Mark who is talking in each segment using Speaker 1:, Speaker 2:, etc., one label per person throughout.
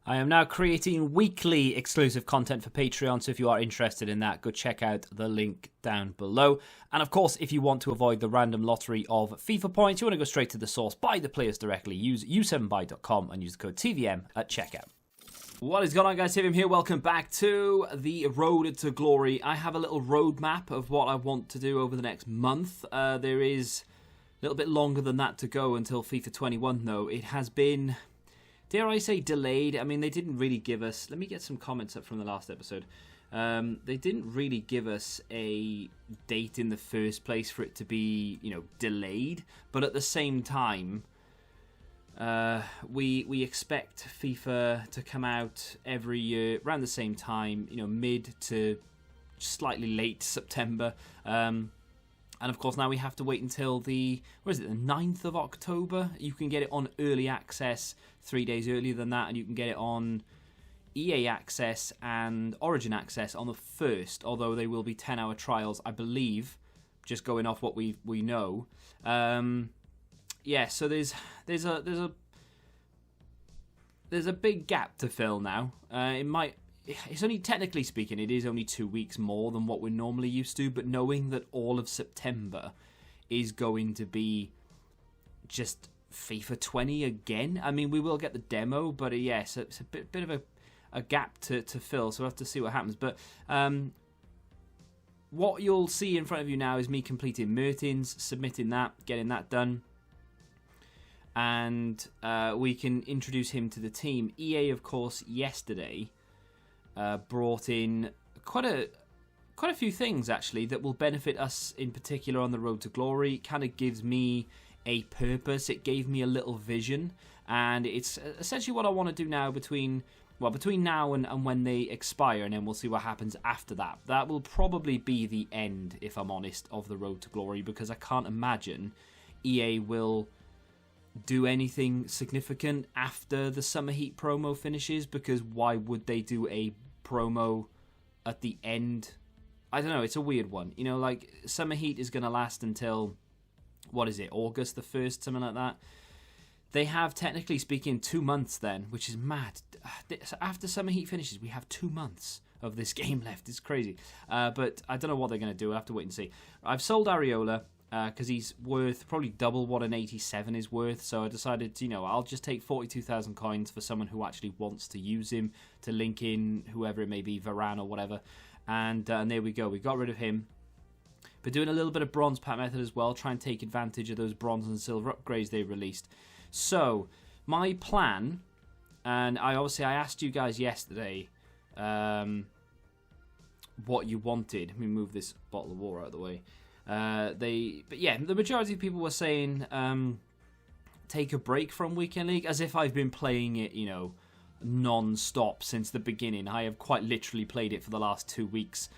Speaker 1: I am now creating weekly exclusive content for Patreon, so if you are interested in that, go check out the link down below. And of course, if you want to avoid the random lottery of FIFA points, you want to go straight to the source, buy the players directly, use u7buy.com and use the code TVM at checkout. What is going on, guys? TVM here. Welcome back to the Road to Glory. I have a little roadmap of what I want to do over the next month. There is a little bit longer than that to go until FIFA 21, though. It has been, dare I say, delayed. I mean, they didn't really give us... Let me get some comments up from the last episode. They didn't really give us a date in the first place for it to be, delayed. But at the same time, we expect FIFA to come out every year around the same time, mid to slightly late September. And of course, now we have to wait until the 9th of October. You can get it on early access 3 days earlier than that, and you can get it on EA access and Origin access on the 1st, although they will be 10-hour trials, I believe, just going off what we know. So there's a big gap to fill now. It's only, technically speaking, it is only 2 weeks more than what we're normally used to, but knowing that all of September is going to be just FIFA 20 again. I mean, we will get the demo, but yes, it's a bit of a gap to fill, so we'll have to see what happens. But what you'll see in front of you now is me completing Mertens, submitting that, getting that done. And we can introduce him to the team. EA, of course, yesterday brought in quite a few things, actually, that will benefit us in particular on the Road to Glory. It kind of gives me a purpose. It gave me a little vision. And it's essentially what I want to do now between now and when they expire, and then we'll see what happens after that. That will probably be the end, if I'm honest, of the Road to Glory, because I can't imagine EA will do anything significant after the Summer Heat promo finishes, because why would they do a promo at the end? I don't know, it's a weird one. Like, Summer Heat is going to last until, August the 1st, something like that. They have, technically speaking, 2 months then, which is mad. After Summer Heat finishes, we have 2 months of this game left. It's crazy. But I don't know what they're going to do. I'll have to wait and see. I've sold Areola, because he's worth probably double what an 87 is worth, so I decided, I'll just take 42,000 coins for someone who actually wants to use him, to link in whoever it may be, Varane or whatever, and there we go, we got rid of him. But doing a little bit of bronze pack method as well, try and take advantage of those bronze and silver upgrades they released. So, my plan, and I asked you guys yesterday what you wanted. Let me move this bottle of water out of the way. The majority of people were saying take a break from Weekend League, as if I've been playing it, non-stop since the beginning. I have quite literally played it for the last 2 weeks,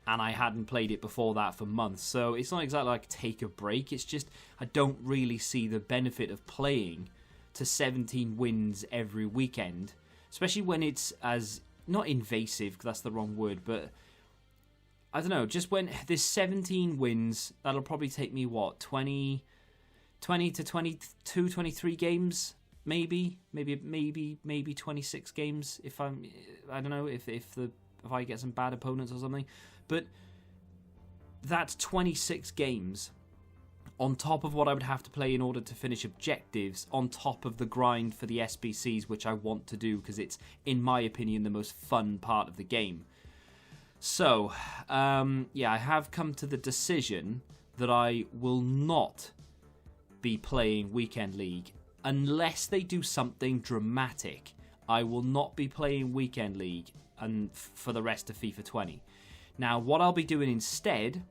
Speaker 1: and I hadn't played it before that for months. So it's not exactly like take a break. It's just I don't really see the benefit of playing to 17 wins every weekend, especially when it's as, not invasive, because that's the wrong word, but I don't know, just when there's 17 wins, that'll probably take me, 20 to 22, 23 games, maybe 26 games if I don't know, if I get some bad opponents or something. But that's 26 games on top of what I would have to play in order to finish objectives, on top of the grind for the SBCs, which I want to do because it's, in my opinion, the most fun part of the game. So, I have come to the decision that I will not be playing Weekend League unless they do something dramatic. I will not be playing Weekend League for the rest of FIFA 20. Now, what I'll be doing instead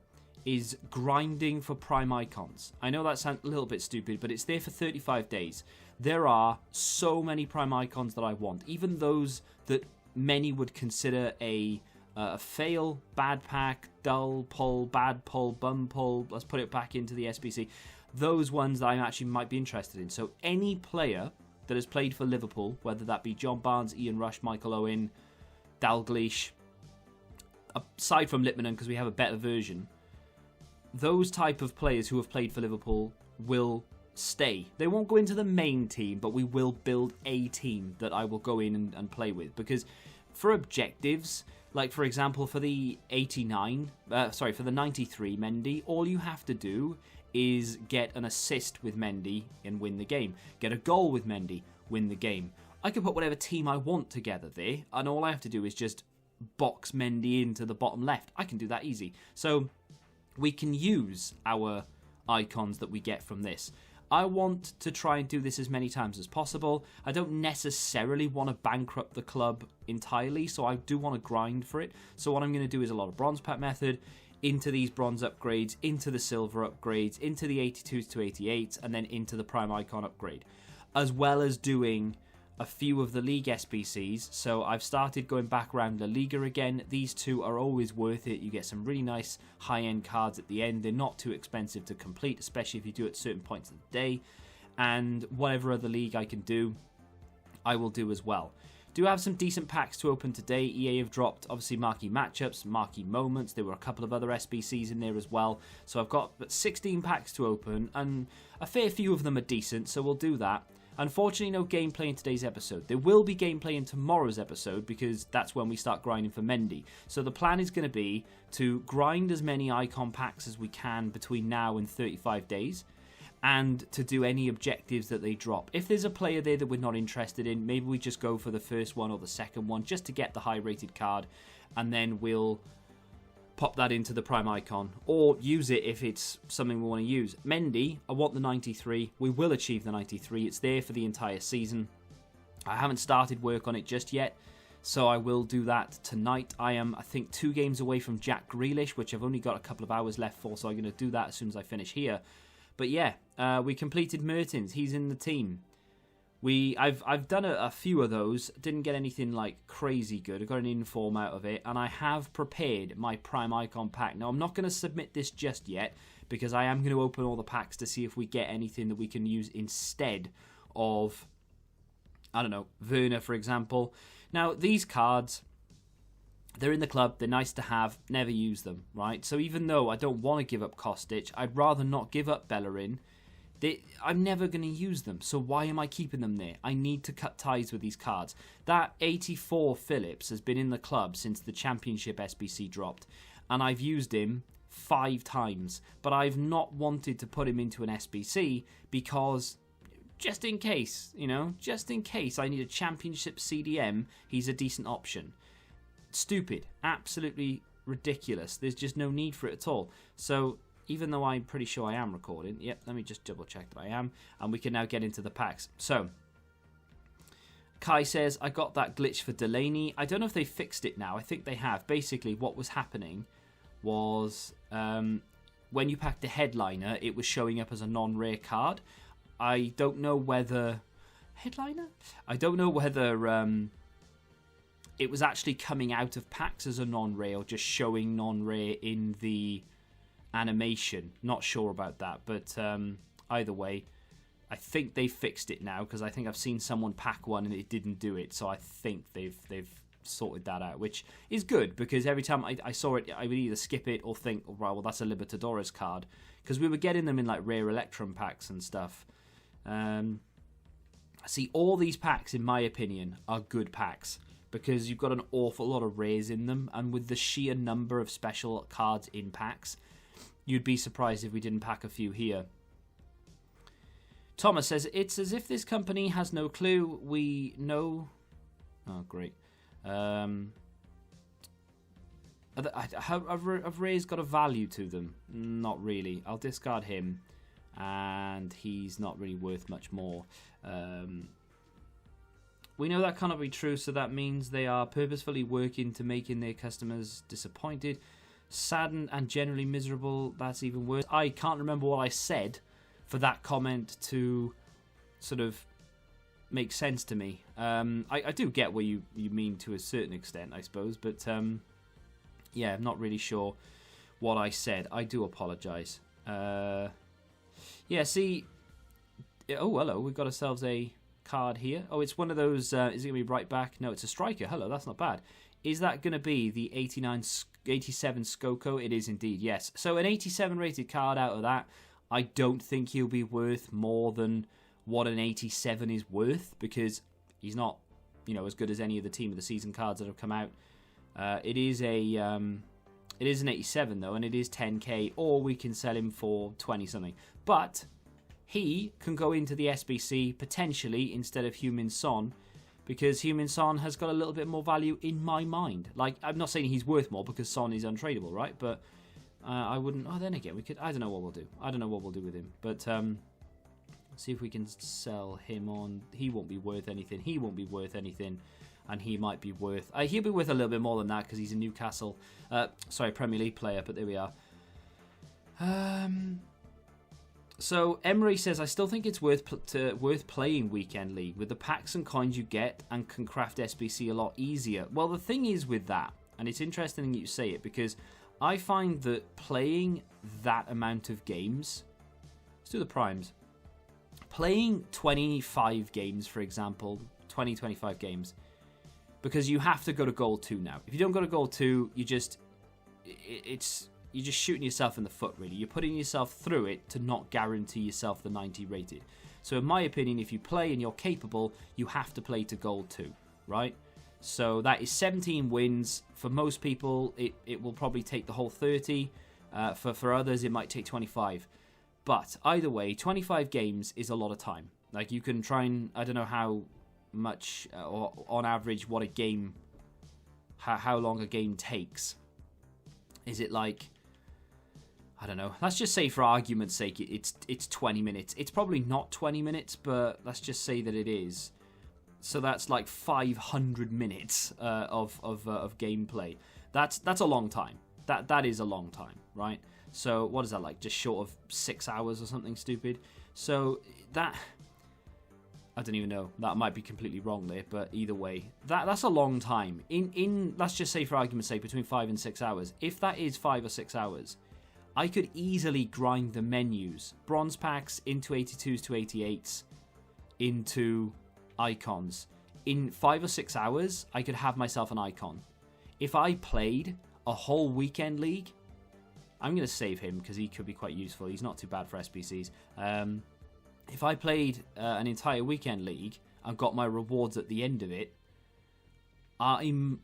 Speaker 1: is grinding for prime icons. I know that sounds a little bit stupid, but it's there for 35 days. There are so many prime icons that I want, even those that many would consider a fail, bad pack, dull pull, bad pull, bum pull, let's put it back into the SBC. Those ones that I actually might be interested in. So any player that has played for Liverpool, whether that be John Barnes, Ian Rush, Michael Owen, Dalglish, aside from Lippmann because we have a better version, those type of players who have played for Liverpool will stay. They won't go into the main team, but we will build a team that I will go in and play with. Because for objectives, like for example, for the for the 93 Mendy, all you have to do is get an assist with Mendy and win the game. Get a goal with Mendy, win the game. I can put whatever team I want together there, and all I have to do is just box Mendy into the bottom left. I can do that easy. So we can use our icons that we get from this. I want to try and do this as many times as possible. I don't necessarily want to bankrupt the club entirely, so I do want to grind for it. So what I'm going to do is a lot of bronze pack method, into these bronze upgrades, into the silver upgrades, into the 82s to 88s, and then into the prime icon upgrade, as well as doing a few of the league SBCs. So I've started going back around La Liga again. These two are always worth it. You get some really nice high-end cards at the end. They're not too expensive to complete, especially if you do it at certain points of the day. And whatever other league I can do, I will do as well. Do have some decent packs to open today. EA have dropped, obviously, marquee matchups, marquee moments. There were a couple of other SBCs in there as well. So I've got 16 packs to open, and a fair few of them are decent, so we'll do that. Unfortunately, no gameplay in today's episode. There will be gameplay in tomorrow's episode, because that's when we start grinding for Mendy. So the plan is going to be to grind as many icon packs as we can between now and 35 days. And to do any objectives that they drop. If there's a player there that we're not interested in, maybe we just go for the first one or the second one just to get the high-rated card, and then we'll pop that into the prime icon, or use it if it's something we want to use. Mendy, I want the 93. We will achieve the 93. It's there for the entire season. I haven't started work on it just yet, so I will do that tonight. I am, I think, 2 games away from Jack Grealish, which I've only got a couple of hours left for, so I'm going to do that as soon as I finish here. But yeah, we completed Mertens. He's in the team. I've done a few of those. Didn't get anything like crazy good. I got an inform out of it, and I have prepared my prime icon pack. Now I'm not going to submit this just yet, because I am going to open all the packs to see if we get anything that we can use instead of, I don't know, Werner, for example. Now these cards, they're in the club, they're nice to have, never use them, right? So even though I don't want to give up Kostic, I'd rather not give up Bellerin. I'm never going to use them, so why am I keeping them there? I need to cut ties with these cards. That 84 Phillips has been in the club since the Championship SBC dropped, and I've used him 5 times, but I've not wanted to put him into an SBC because just in case, just in case I need a Championship CDM, he's a decent option. Stupid. Absolutely ridiculous. There's just no need for it at all. So even though I'm pretty sure I am recording, yep, let me just double check that I am, and we can now get into the packs. So Kai says, I got that glitch for Delaney. I don't know if they fixed it now. I think they have. Basically, what was happening was when you packed the headliner, it was showing up as a non-rare card. I don't know whether... Headliner? I don't know whether... it was actually coming out of packs as a non-rare or just showing non-rare in the animation. Not sure about that, but either way, I think they fixed it now, because I think I've seen someone pack one and it didn't do it, so I think they've sorted that out, which is good, because every time I saw it, I would either skip it or think, oh, well, that's a Libertadores card, because we were getting them in like rare Electrum packs and stuff. See, all these packs, in my opinion, are good packs, because you've got an awful lot of rares in them, and with the sheer number of special cards in packs, you'd be surprised if we didn't pack a few here. Thomas says, it's as if this company has no clue. We know... Oh, great. Have rares got a value to them? Not really. I'll discard him, and he's not really worth much more. We know that cannot be true, so that means they are purposefully working to making their customers disappointed, saddened, and generally miserable. That's even worse. I can't remember what I said for that comment to sort of make sense to me. I do get what you mean to a certain extent, I suppose, but yeah, I'm not really sure what I said. I do apologise. Yeah, see... Oh, hello, we've got ourselves a card here. Oh, it's one of those... is it going to be right back? No, it's a striker. Hello, that's not bad. Is that going to be the 87 Skoko? It is indeed, yes. So an 87 rated card out of that. I don't think he'll be worth more than what an 87 is worth, because he's not, as good as any of the team of the season cards that have come out. It is an 87 though, and it is 10k, or we can sell him for 20 something. But he can go into the SBC potentially instead of Heung-min Son, because Heung-min Son has got a little bit more value in my mind. Like, I'm not saying he's worth more because Son is untradeable, right? But I wouldn't. Oh, then again, we could. I don't know what we'll do. I don't know what we'll do with him. But see if we can sell him on. He won't be worth anything. He won't be worth anything. And he might be worth... he'll be worth a little bit more than that because he's a Newcastle... Premier League player, but there we are. So, Emery says, I still think it's worth playing Weekend League. With the packs and coins you get, and can craft SBC a lot easier. Well, the thing is with that, and it's interesting that you say it, because I find that playing that amount of games... Let's do the primes. Playing 25 games, for example, 25 games... Because you have to go to goal 2 now. If you don't go to goal 2, you're just shooting yourself in the foot, really. You're putting yourself through it to not guarantee yourself the 90 rated. So in my opinion, if you play and you're capable, you have to play to goal 2, right? So that is 17 wins. For most people, it will probably take the whole 30. For others, it might take 25. But either way, 25 games is a lot of time. Like, you can try and... I don't know how much or on average what a game, how long a game takes. Is it like, I don't know, let's just say for argument's sake it's 20 minutes. It's probably not 20 minutes, but let's just say that it is. So that's like 500 minutes of gameplay. That's a long time. That is a long time, right? So what is that, like just short of 6 hours or something stupid? So that, I don't even know. That might be completely wrong there, but either way, that's a long time. In let's just say for argument's sake, between 5 and 6 hours. If that is 5 or 6 hours, I could easily grind the menus, bronze packs into 82s to 88s, into icons. In 5 or 6 hours, I could have myself an icon. If I played a whole weekend league, I'm going to save him because he could be quite useful. He's not too bad for SBCs. If I played an entire weekend league and got my rewards at the end of it, I'm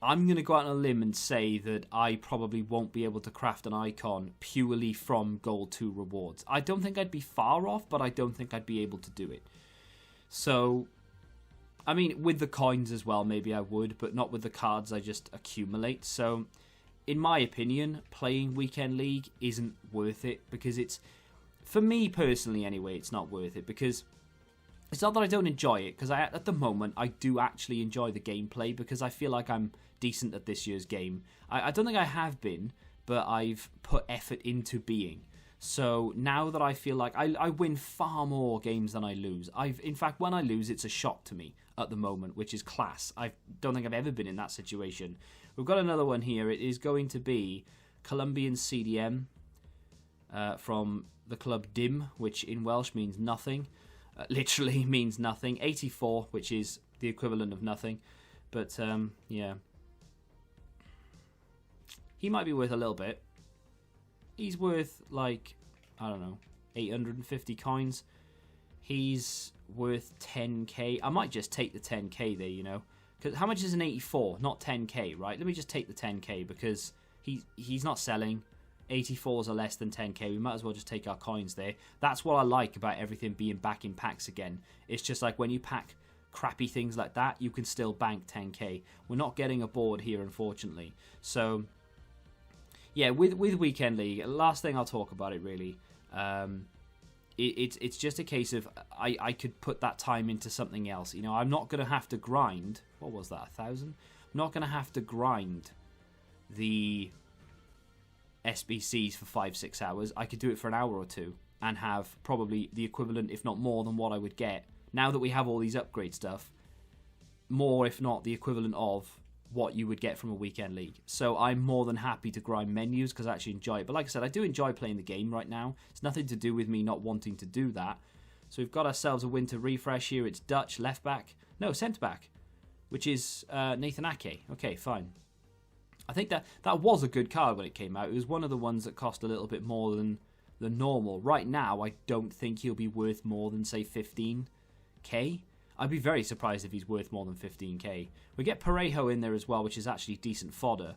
Speaker 1: going to go out on a limb and say that I probably won't be able to craft an icon purely from Gold 2 rewards. I don't think I'd be far off, but I don't think I'd be able to do it. So, I mean, with the coins as well, maybe I would, but not with the cards I just accumulate. So, in my opinion, playing Weekend League isn't worth it because it's... For me personally, anyway, it's not worth it because it's not that I don't enjoy it, because at the moment I do actually enjoy the gameplay because I feel like I'm decent at this year's game. I don't think I have been, but I've put effort into being. So now that I feel like I win far more games than I lose. In fact, when I lose, it's a shock to me at the moment, which is class. I don't think I've ever been in that situation. We've got another one here. It is going to be Colombian CDM from the club DIM, which in Welsh means nothing. Literally means nothing. 84, which is the equivalent of nothing. But, yeah. He might be worth a little bit. He's worth, like, I don't know, 850 coins. He's worth 10k. I might just take the 10k there, you know. Because how much is an 84? Not 10k, right? Let me just take the 10k because he's not selling. 84s are less than 10k. We might as well just take our coins there. That's what I like about everything being back in packs again. It's just like when you pack crappy things like that, you can still bank 10k. We're not getting a board here, unfortunately. So, yeah, with Weekend League, last thing I'll talk about it really. It's just a case of I could put that time into something else. You know, I'm not going to have to grind. What was that, 1,000? I'm not going to have to grind the SBCs for 5-6 hours. I could do it for an hour or two and have probably the equivalent, if not more, than what I would get. Now that we have all these upgrade stuff, more if not the equivalent of what you would get from a weekend league. So I'm more than happy to grind menus because I actually enjoy it. But like I said, I do enjoy playing the game right now. It's nothing to do with me not wanting to do that. So we've got ourselves a winter refresh here. It's Dutch left back. No, centre back, which is Nathan Ake. Okay, fine. I think that was a good card when it came out. It was one of the ones that cost a little bit more than the normal. Right now, I don't think he'll be worth more than, say, 15k. I'd be very surprised if he's worth more than 15k. We get Parejo in there as well, which is actually decent fodder.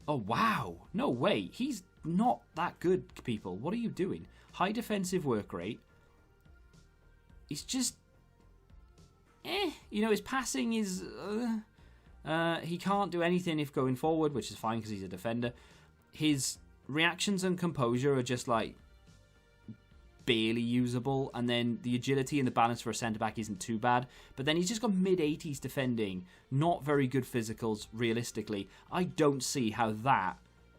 Speaker 1: Oh, wow. No way. He's not that good, people. What are you doing? High defensive work rate. He's just... You know, his passing is... he can't do anything if going forward, which is fine because he's a defender. His reactions and composure are just, like, barely usable. And then the agility and the balance for a centre-back isn't too bad. But then he's just got mid-80s defending. Not very good physicals, realistically. I don't see how that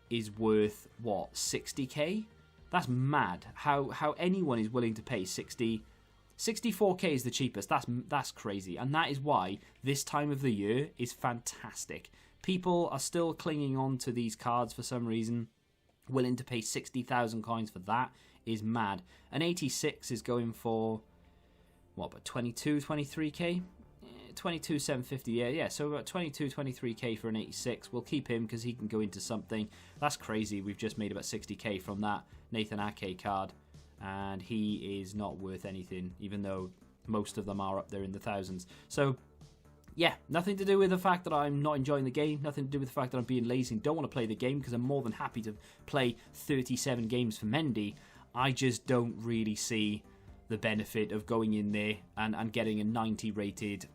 Speaker 1: is worth, what, 60k? That's mad. How anyone is willing to pay 64k is the cheapest. That's crazy. And that is why this time of the year is fantastic. People are still clinging on to these cards for some reason. Willing to pay 60,000 coins for that is mad. An 86 is going for, what, about 22, 23k? 22,750, yeah, so about 22, 23k for an 86. We'll keep him because he can go into something. That's crazy. We've just made about 60k from that Nathan Ake card. And he is not worth anything, even though most of them are up there in the thousands. So, yeah, nothing to do with the fact that I'm not enjoying the game. Nothing to do with the fact that I'm being lazy and don't want to play the game, because I'm more than happy to play 37 games for Mendy. I just don't really see the benefit of going in there and getting a 90 rated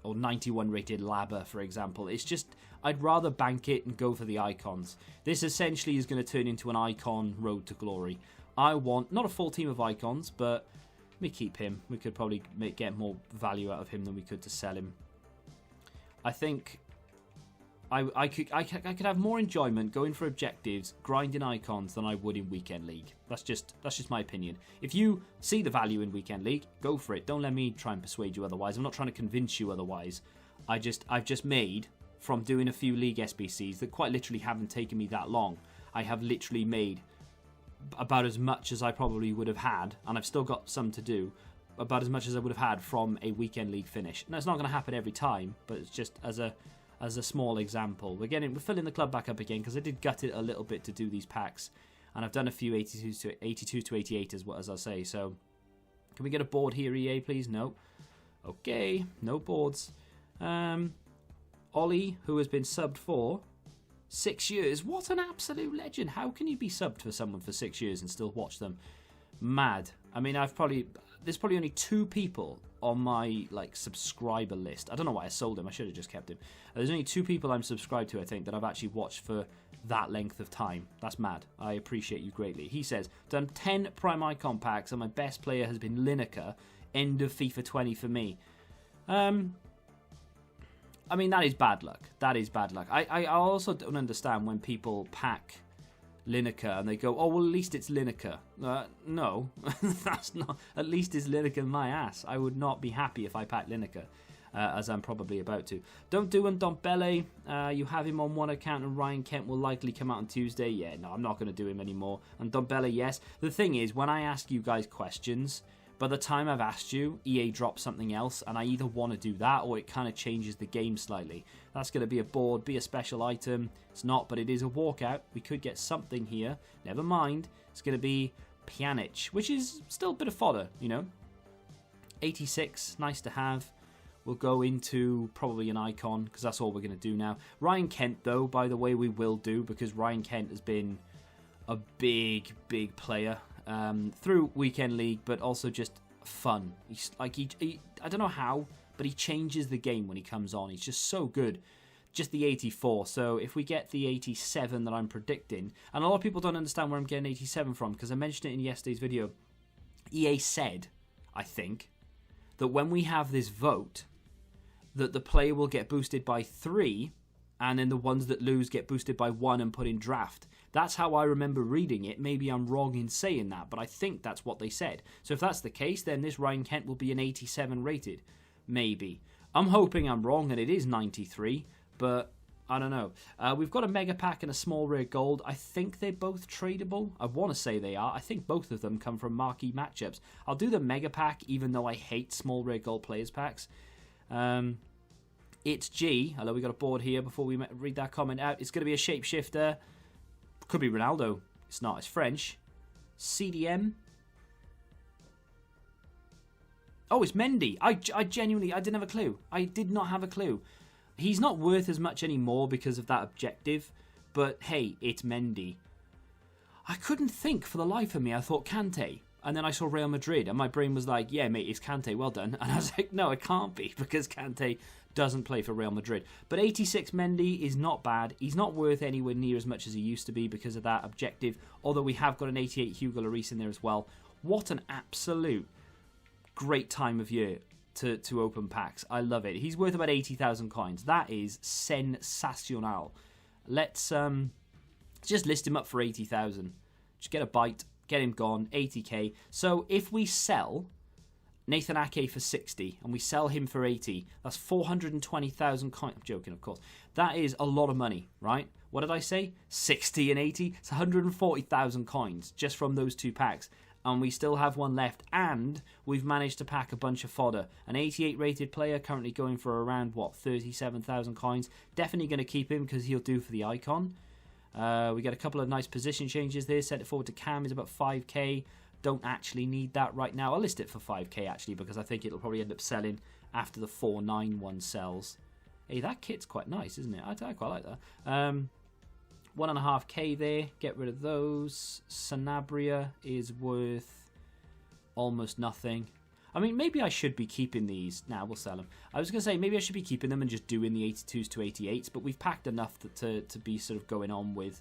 Speaker 1: or 91 rated Labber, for example. It's just, I'd rather bank it and go for the icons. This essentially is going to turn into an icon road to glory. I want, not a full team of icons, but we keep him. We could probably get more value out of him than we could to sell him. I think I could have more enjoyment going for objectives, grinding icons, than I would in Weekend League. That's just my opinion. If you see the value in Weekend League, go for it. Don't let me try and persuade you otherwise. I'm not trying to convince you otherwise. I've just made, from doing a few League SBCs that quite literally haven't taken me that long, I have literally made about as much as I probably would have had, and I've still got some to do, about as much as I would have had from a Weekend League finish. Now, it's not going to happen every time, but it's just as a small example. We're filling the club back up again, because I did gut it a little bit to do these packs, and I've done a few 82 to 88 as I say. So, can we get a board here, EA, please? No. Okay, no boards. Ollie, who has been subbed for 6 years. What an absolute legend. How can you be subbed for someone for 6 years and still watch them? Mad. I mean, there's probably only 2 people on my, like, subscriber list. I don't know why I sold him. I should have just kept him. There's only 2 people I'm subscribed to, I think, that I've actually watched for that length of time. That's mad. I appreciate you greatly. He says, done 10 Prime Icon packs and my best player has been Lineker. End of FIFA 20 for me. I mean, that is bad luck. That is bad luck. I also don't understand when people pack Lineker and they go, oh, well, at least it's Lineker. No, that's not. At least it's Lineker my ass. I would not be happy if I packed Lineker, as I'm probably about to. Don't do Ndombele. You have him on one account and Ryan Kent will likely come out on Tuesday. Yeah, no, I'm not going to do him anymore. And Ndombele, yes. The thing is, when I ask you guys questions, by the time I've asked you, EA drops something else, and I either want to do that or it kind of changes the game slightly. That's going to be a board, be a special item. It's not, but it is a walkout. We could get something here. Never mind. It's going to be Pjanic, which is still a bit of fodder, you know. 86, nice to have. We'll go into probably an icon, because that's all we're going to do now. Ryan Kent, though, by the way, we will do, because Ryan Kent has been a big, big player. Through Weekend League, but also just fun. He's like he I don't know how, but he changes the game when he comes on. He's just so good. Just the 84. So if we get the 87 that I'm predicting, and a lot of people don't understand where I'm getting 87 from, because I mentioned it in yesterday's video. EA said, I think, that when we have this vote, that the player will get boosted by 3, and then the ones that lose get boosted by 1 and put in draft. That's how I remember reading it. Maybe I'm wrong in saying that, but I think that's what they said. So if that's the case, then this Ryan Kent will be an 87 rated. Maybe. I'm hoping I'm wrong and it is 93, but I don't know. We've got a Mega Pack and a Small Rare Gold. I think they're both tradable. I want to say they are. I think both of them come from marquee matchups. I'll do the Mega Pack, even though I hate Small Rare Gold Players Packs. It's G. Hello, we got a board here before we read that comment out. It's going to be a Shapeshifter. Could be Ronaldo. It's not. It's French. CDM. Oh, it's Mendy. I genuinely, I didn't have a clue. I did not have a clue. He's not worth as much anymore because of that objective. But hey, it's Mendy. I couldn't think for the life of me. I thought Kante. And then I saw Real Madrid. And my brain was like, yeah, mate, it's Kante. Well done. And I was like, no, it can't be. Because Kante doesn't play for Real Madrid. But 86 Mendy is not bad. He's not worth anywhere near as much as he used to be because of that objective. Although we have got an 88 Hugo Lloris in there as well. What an absolute great time of year to open packs. I love it. He's worth about 80,000 coins. That is sensational. Let's just list him up for 80,000. Just get a bite, get him gone, 80k. So if we sell Nathan Ake for 60 and we sell him for 80, that's 420,000 coins. I'm joking, of course. That is a lot of money, right? What did I say? 60 and 80? It's 140,000 coins just from those two packs. And we still have one left, and we've managed to pack a bunch of fodder. An 88 rated player currently going for around, 37,000 coins. Definitely going to keep him because he'll do for the icon. We get a couple of nice position changes there. Set it forward to Cam is about 5k. Don't actually need that right now. I'll list it for 5k actually because I think it'll probably end up selling after the 491 sells. Hey, that kit's quite nice, isn't it? I quite like that. 1.5k there. Get rid of those. Sanabria is worth almost nothing. I mean, maybe I should be keeping these. Nah, we'll sell them. I was going to say, maybe I should be keeping them and just doing the 82s to 88s, but we've packed enough to be sort of going on with.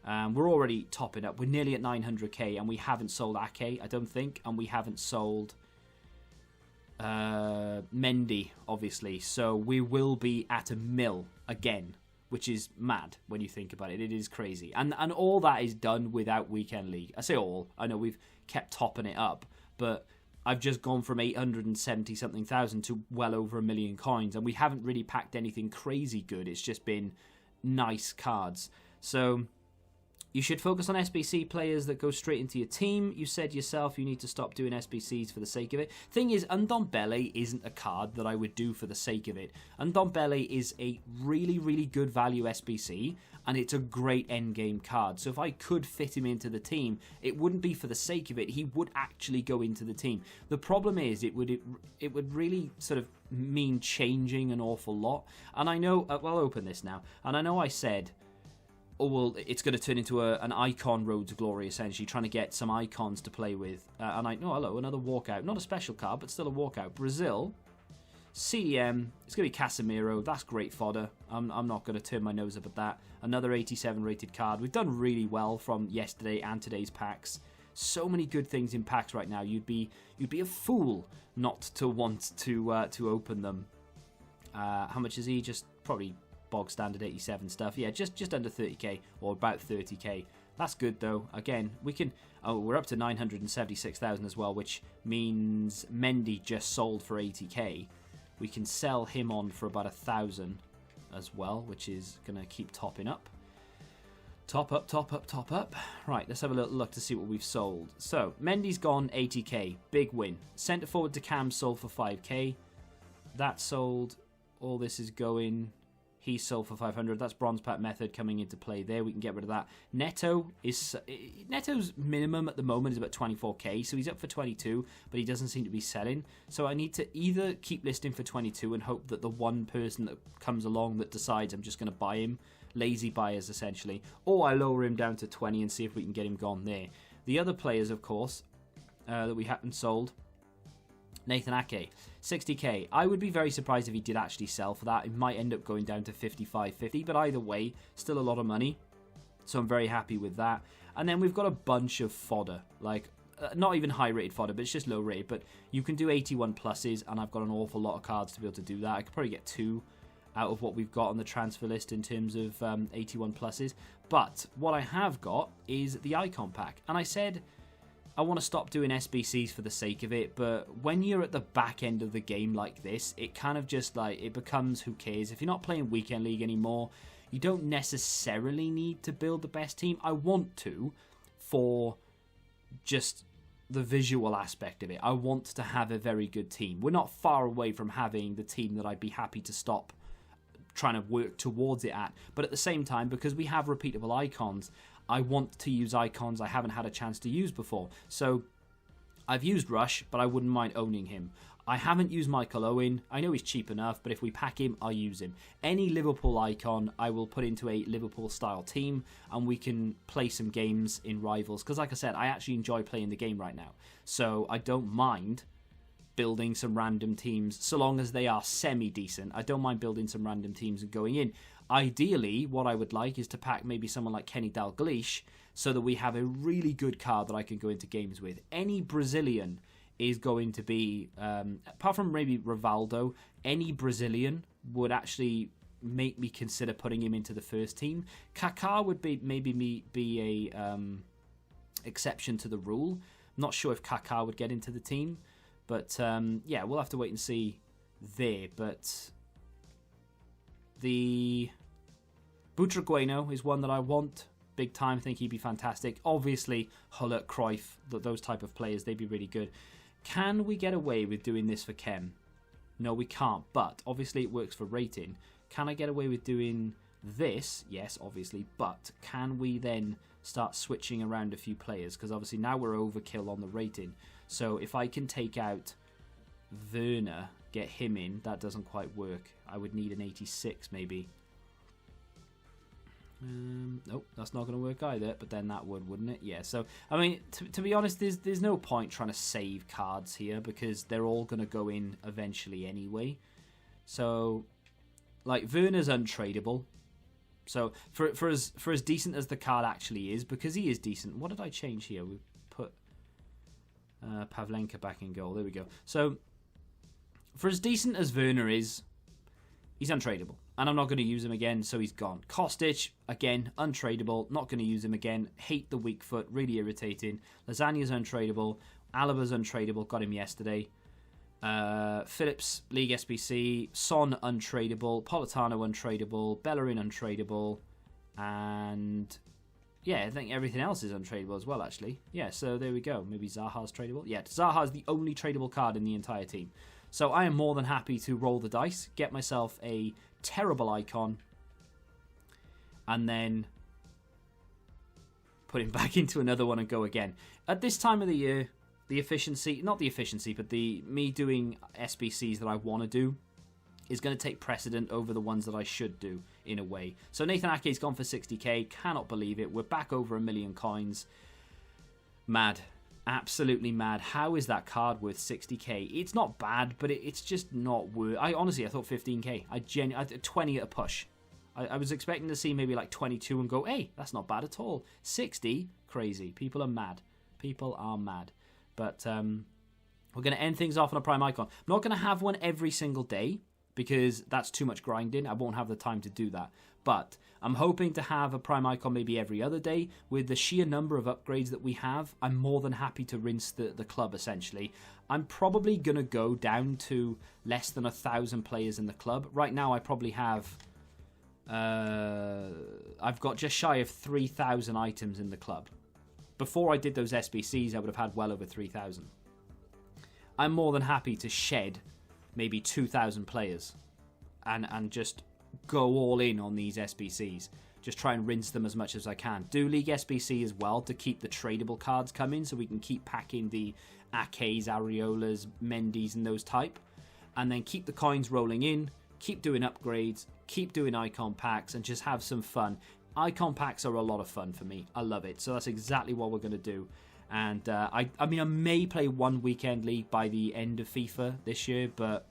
Speaker 1: We're already topping up. We're nearly at 900k, and we haven't sold Ake, I don't think, and we haven't sold Mendy, obviously. So we will be at a mil again, which is mad when you think about it. It is crazy. And all that is done without Weekend League. I say all. I know we've kept topping it up, but I've just gone from 870-something thousand to well over 1 million coins, and we haven't really packed anything crazy good. It's just been nice cards. So you should focus on SBC players that go straight into your team. You said yourself you need to stop doing SBCs for the sake of it. Thing is, Ndombele isn't a card that I would do for the sake of it. Ndombele is a really, really good value SBC, and it's a great endgame card. So if I could fit him into the team, it wouldn't be for the sake of it. He would actually go into the team. The problem is it would really sort of mean changing an awful lot. And I know, well, I'll open this now, and I know I said, oh, well, it's going to turn into an icon road to glory, essentially, trying to get some icons to play with. And hello, another walkout. Not a special card, but still a walkout. Brazil, CDM, it's going to be Casemiro. That's great fodder. I'm not going to turn my nose up at that. Another 87 rated card. We've done really well from yesterday and today's packs. So many good things in packs right now. You'd be a fool not to want to open them. How much is he? Just probably bog standard 87 stuff. Yeah, just under 30k or about 30k. That's good though. Again, we can. Oh, we're up to 976,000 as well, which means Mendy just sold for 80k. We can sell him on for about 1,000 as well, which is gonna keep topping up. Top up, top up, top up. Right, let's have a little look to see what we've sold. So Mendy's gone 80k, big win. Centre forward to Cam sold for 5k. That sold. All this is going. He sold for 500. That's bronze pack method coming into play there. We can get rid of that. Neto's minimum at the moment is about 24k, so he's up for 22, but he doesn't seem to be selling. So I need to either keep listing for 22 and hope that the one person that comes along that decides I'm just going to buy him, lazy buyers essentially, or I lower him down to 20 and see if we can get him gone there. The other players, of course, that we haven't sold. Nathan Ake, 60k. I would be very surprised if he did actually sell for that. It might end up going down to 55.50, but either way, still a lot of money. So I'm very happy with that. And then we've got a bunch of fodder, like not even high rated fodder, but it's just low rate. But you can do 81 pluses, and I've got an awful lot of cards to be able to do that. I could probably get 2 out of what we've got on the transfer list in terms of 81 pluses. But what I have got is the icon pack, and I said I want to stop doing SBCs for the sake of it, but when you're at the back end of the game like this, it kind of just like, it becomes who cares. If you're not playing Weekend League anymore, you don't necessarily need to build the best team. I want to, for just the visual aspect of it. I want to have a very good team. We're not far away from having the team that I'd be happy to stop trying to work towards it at, but at the same time, because we have repeatable icons, I want to use icons I haven't had a chance to use before. So I've used Rush, but I wouldn't mind owning him. I haven't used Michael Owen. I know he's cheap enough, but if we pack him, I'll use him. Any Liverpool icon, I will put into a Liverpool-style team, and we can play some games in Rivals. Because like I said, I actually enjoy playing the game right now. So I don't mind building some random teams, so long as they are semi-decent. I don't mind building some random teams and going in. Ideally, what I would like is to pack maybe someone like Kenny Dalglish, so that we have a really good card that I can go into games with. Any Brazilian is going to be, apart from maybe Rivaldo, any Brazilian would actually make me consider putting him into the first team. Kaká would be a exception to the rule. I'm not sure if Kaká would get into the team, but yeah, we'll have to wait and see there. But the Butragueno is one that I want big time. I think he'd be fantastic. Obviously, Hullet, Cruyff, those type of players, they'd be really good. Can we get away with doing this for Chem? No, we can't, but obviously it works for rating. Can I get away with doing this? Yes, obviously, but can we then start switching around a few players? Because obviously now we're overkill on the rating. So if I can take out Werner, get him in, that doesn't quite work. I would need an 86 maybe. Nope, that's not going to work either, but then that would, wouldn't it? Yeah, so, I mean, to be honest, there's no point trying to save cards here, because they're all going to go in eventually anyway. So, like, Werner's untradeable. So, for as decent as the card actually is, because he is decent, what did I change here? We put Pavlenka back in goal, there we go. So, for as decent as Werner is, he's untradeable. And I'm not going to use him again, so he's gone. Kostic, again, untradeable. Not going to use him again. Hate the weak foot. Really irritating. Lasagna's untradeable. Alaba's untradeable. Got him yesterday. Phillips, League SBC. Son, untradeable. Politano, untradeable. Bellerin, untradeable. And yeah, I think everything else is untradeable as well, actually. Yeah, so there we go. Maybe Zaha's tradable. Yeah, Zaha's the only tradable card in the entire team. So I am more than happy to roll the dice, get myself a terrible icon, and then put him back into another one and go again. At this time of the year, the efficiency, not the efficiency, but me doing SBCs that I want to do is going to take precedent over the ones that I should do, in a way. So Nathan Ake's gone for 60k, cannot believe it. We're back over 1 million coins. Mad. Absolutely mad. How is that card worth 60k? It's not bad, but it's just not worth... I thought 15k. I 20 at a push. I was expecting to see maybe like 22 and go, hey, that's not bad at all. 60? Crazy. People are mad. People are mad. But we're going to end things off on a prime icon. I'm not going to have one every single day, because that's too much grinding. I won't have the time to do that. But I'm hoping to have a prime icon maybe every other day. With the sheer number of upgrades that we have, I'm more than happy to rinse the club, essentially. I'm probably going to go down to less than 1,000 players in the club. Right now I probably have... I've got just shy of 3,000 items in the club. Before I did those SBCs, I would have had well over 3,000. I'm more than happy to shed maybe 2,000 players and just go all in on these SBCs. Just try and rinse them as much as I can. Do League SBC as well to keep the tradable cards coming, so we can keep packing the Akes, Areolas, Mendy's and those type. And then keep the coins rolling in, keep doing upgrades, keep doing icon packs, and just have some fun. Icon packs are a lot of fun for me. I love it. So that's exactly what we're going to do. And I mean, I may play one weekend league by the end of FIFA this year, but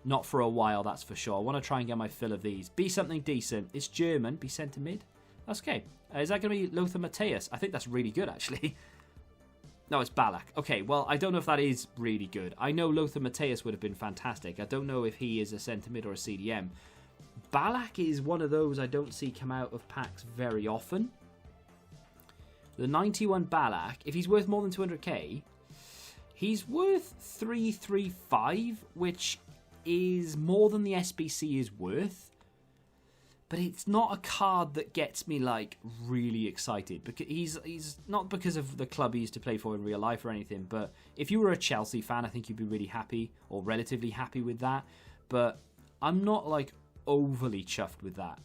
Speaker 1: not for a while, that's for sure. I want to try and get my fill of these. Be something decent. It's German. Be centre mid. That's okay. Is that going to be Lothar Matthäus? I think that's really good, actually. No, it's Ballack. Okay, well, I don't know if that is really good. I know Lothar Matthäus would have been fantastic. I don't know if he is a centre mid or a CDM. Ballack is one of those I don't see come out of packs very often. The 91 Ballack, if he's worth more than 200k, he's worth 335, which is more than the SBC is worth. But it's not a card that gets me like really excited, because he's not because of the club he used to play for in real life or anything. But if you were a Chelsea fan, I think you'd be really happy or relatively happy with that. But I'm not like overly chuffed with that.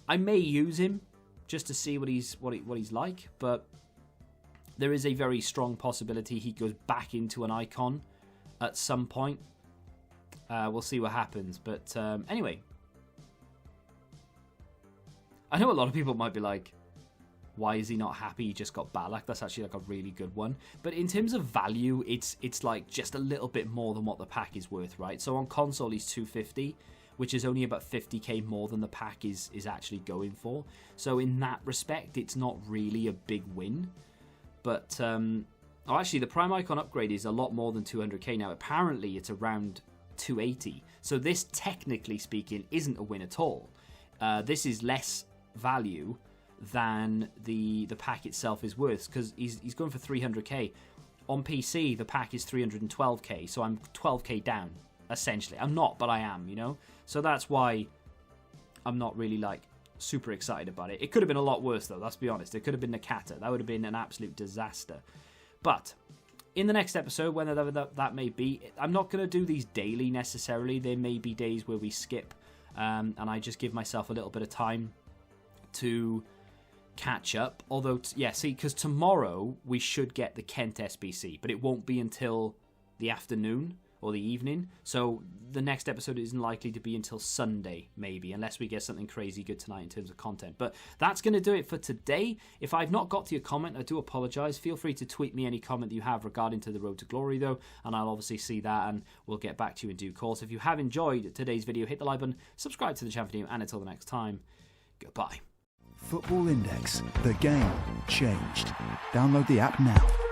Speaker 1: I may use him just to see what he's like. But there is a very strong possibility he goes back into an icon at some point. We'll see what happens. But anyway, I know a lot of people might be like, why is he not happy he just got Balak? That's actually like a really good one. But in terms of value, it's like just a little bit more than what the pack is worth, right? So on console, he's 250, which is only about 50k more than the pack is actually going for. So in that respect, it's not really a big win. But, actually, the Prime Icon upgrade is a lot more than 200k now. Apparently, it's around 280. So this, technically speaking, isn't a win at all. This is less value than the pack itself is worth, because he's going for 300k. On PC, the pack is 312k, so I'm 12k down, essentially. I'm not, but I am, you know? So that's why I'm not really, like, super excited about it. It could have been a lot worse, though, let's be honest. It could have been Nakata. That would have been an absolute disaster. But in the next episode, whenever that may be, I'm not going to do these daily necessarily. There may be days where we skip, and I just give myself a little bit of time to catch up. Although, yeah, see, because tomorrow we should get the Kent SBC, but it won't be until the afternoon or the evening. So the next episode isn't likely to be until Sunday, maybe, unless we get something crazy good tonight in terms of content. But that's going to do it for today. If I've not got to your comment, I do apologise. Feel free to tweet me any comment that you have regarding to the Road to Glory, though, and I'll obviously see that, and we'll get back to you in due course. If you have enjoyed today's video, hit the like button, subscribe to the channel, and until the next time, goodbye.
Speaker 2: Football Index. The game changed. Download the app now.